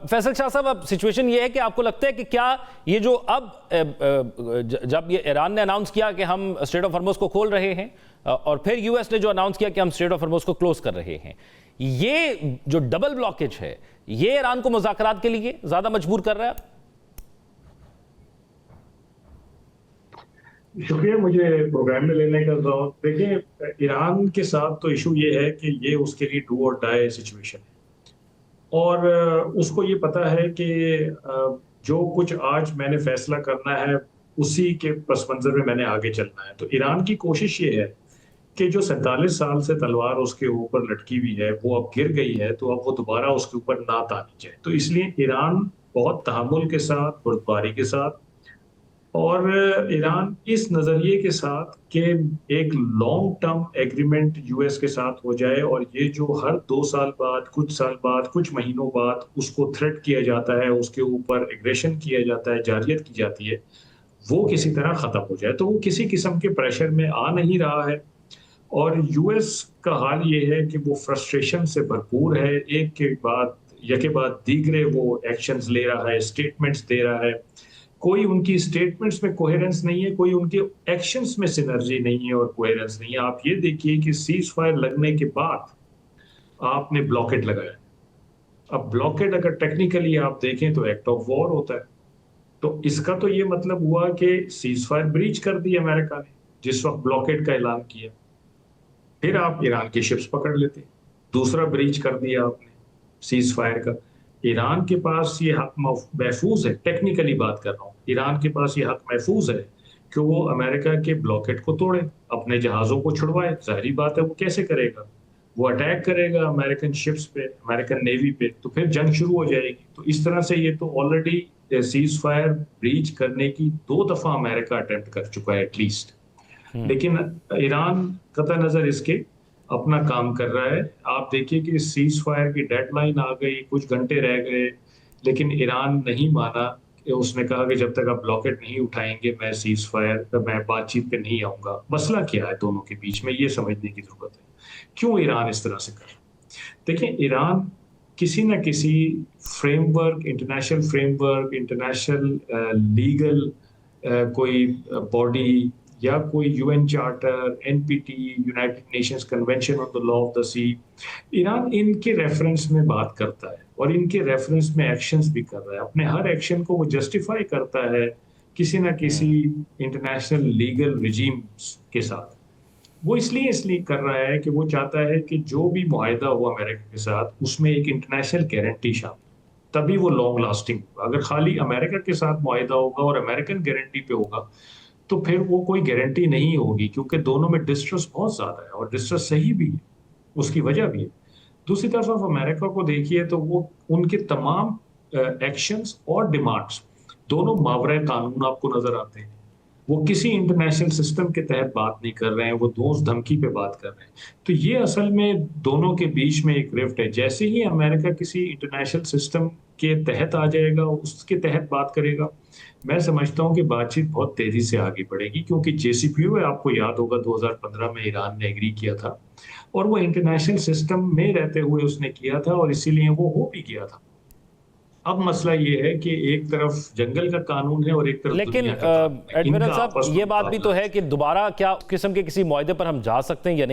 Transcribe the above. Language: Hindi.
फैसल शाह साहब, अब सिचुएशन ये है कि आपको लगता है कि क्या ये जो अब जब ये ईरान ने अनाउंस किया कि हम स्ट्रेट ऑफ हॉर्मुज़ को खोल रहे हैं और फिर यूएस ने जो अनाउंस किया कि हम स्ट्रेट ऑफ हॉर्मुज़ को क्लोज कर रहे हैं, ये जो डबल ब्लॉकेज है ये ईरान को मुज़ाकरात के लिए ज्यादा मजबूर कर रहा है? शुक्रिया मुझे प्रोग्राम में लेने का। देखिए, ईरान के साथ तो इशू ये है कि ये उसके लिए डू और डाई सिचुएशन है और उसको ये पता है कि जो कुछ आज मैंने फैसला करना है उसी के पस मंजर में मैंने आगे चलना है। तो ईरान की कोशिश ये है कि जो 47 साल से तलवार उसके ऊपर लटकी हुई है वो अब गिर गई है, तो अब वो दोबारा उसके ऊपर ना तानी जाए। तो इसलिए ईरान बहुत तहम्मुल के साथ, बुर्दबारी के साथ और ईरान इस नजरिए के साथ कि एक लॉन्ग टर्म एग्रीमेंट यूएस के साथ हो जाए और ये जो हर 2 साल बाद, कुछ साल बाद, कुछ महीनों बाद उसको थ्रेट किया जाता है, उसके ऊपर एग्रेशन किया जाता है, जारियत की जाती है, वो किसी तरह खत्म हो जाए। तो वो किसी किस्म के प्रेशर में आ नहीं रहा है और यूएस का हाल ये है कि वो फ्रस्ट्रेशन से भरपूर है। एक के बाद यके बाद दीगरे वो एक्शंस ले रहा है, स्टेटमेंट्स दे रहा है। कोई उनकी स्टेटमेंट्स में कोहेरेंस नहीं है, कोई उनके एक्शंस में सिनर्जी नहीं है और कोहेरेंस नहीं है। आप ये देखिए कि सीज फायर लगने के बाद आपने ब्लॉकेट लगाया। अब ब्लॉकेट अगर टेक्निकली आप देखें तो एक्ट ऑफ वॉर होता है। तो इसका तो ये मतलब हुआ कि सीज फायर ब्रीच कर दी अमेरिका ने जिस वक्त ब्लॉकेट का ऐलान किया। फिर आप ईरान की शिप्स पकड़ लेते, दूसरा ब्रीच कर दिया आपने सीज फायर का। ईरान के पास ये हक महफूज है, टेक्निकली बात कर रहा हूँ, ईरान के पास ये हक महफूज है कि वो अमेरिका के ब्लॉकेट को तोड़े, अपने जहाजों को छुड़वाए। जाहिर बात है वो कैसे करेगा, वो अटैक करेगा अमेरिकन शिप्स पे, अमेरिकन नेवी पे, तो फिर जंग शुरू हो जाएगी। तो इस तरह से ये तो ऑलरेडी सीज फायर ब्रीच करने की 2 दफा अमेरिका अटेम्प्ट कर चुका है एटलीस्ट। लेकिन ईरान कतई नजर इसके अपना काम कर रहा है। आप देखिए कि सीज फायर की डेडलाइन आ गई, कुछ घंटे रह गए, लेकिन ईरान नहीं माना। उसने कहा कि जब तक आप ब्लॉकेट नहीं उठाएंगे मैं सीज फायर, मैं बातचीत पे नहीं आऊंगा। मसला क्या है दोनों के बीच में, ये समझने की जरूरत है। क्यों ईरान इस तरह से कर रहा है? देखिए, ईरान किसी न किसी framework, international framework, international legal कोई बॉडी या कोई UN charter, NPT, United Nations convention on the law of the sea, Iran इनके रेफरेंस में बात करता है और इनके रेफरेंस में एक्शंस भी कर रहा है। अपने हर एक्शन को वो जस्टिफाई करता है किसी ना किसी इंटरनेशनल लीगल रिजीम्स के साथ। वो इसलिए कर रहा है कि वो चाहता है कि जो भी मुआहिदा हो अमेरिका के साथ उसमें एक इंटरनेशनल गारंटी शामिल, तभी वो लॉन्ग लास्टिंग होगा। अगर खाली अमेरिका के साथ मुआहिदा होगा और अमेरिकन गारंटी पे होगा तो फिर वो कोई गारंटी नहीं होगी, क्योंकि दोनों में डिस्ट्रस्ट बहुत ज्यादा है और डिस्ट्रस्ट सही भी है, उसकी वजह भी है। दूसरी तरफ आप अमेरिका को देखिए तो वो उनके तमाम एक्शंस और डिमांड्स दोनों मावरे कानून आपको नजर आते हैं। वो किसी इंटरनेशनल सिस्टम के तहत बात नहीं कर रहे हैं, वो दोस्त धमकी पे बात कर रहे हैं। तो ये असल में दोनों के बीच में एक रिफ्ट है। जैसे ही अमेरिका किसी इंटरनेशनल सिस्टम के तहत आ जाएगा, उसके तहत बात करेगा, मैं समझता हूं कि बातचीत बहुत तेजी से आगे बढ़ेगी। क्योंकि JCPOA आपको याद होगा 2015 में ईरान ने एग्री किया था और वो इंटरनेशनल सिस्टम में रहते हुए उसने किया था और इसीलिए वो हो भी गया था। अब मसला ये है कि एक तरफ जंगल का कानून है और एक तरफ लेकिन दुनिया का कानून है। एडमिरल इनका साहब, आपस में ये बात भी तो मुकाबला है कि दोबारा क्या किस्म के किसी मुआहदे पर हम जा सकते हैं या नहीं?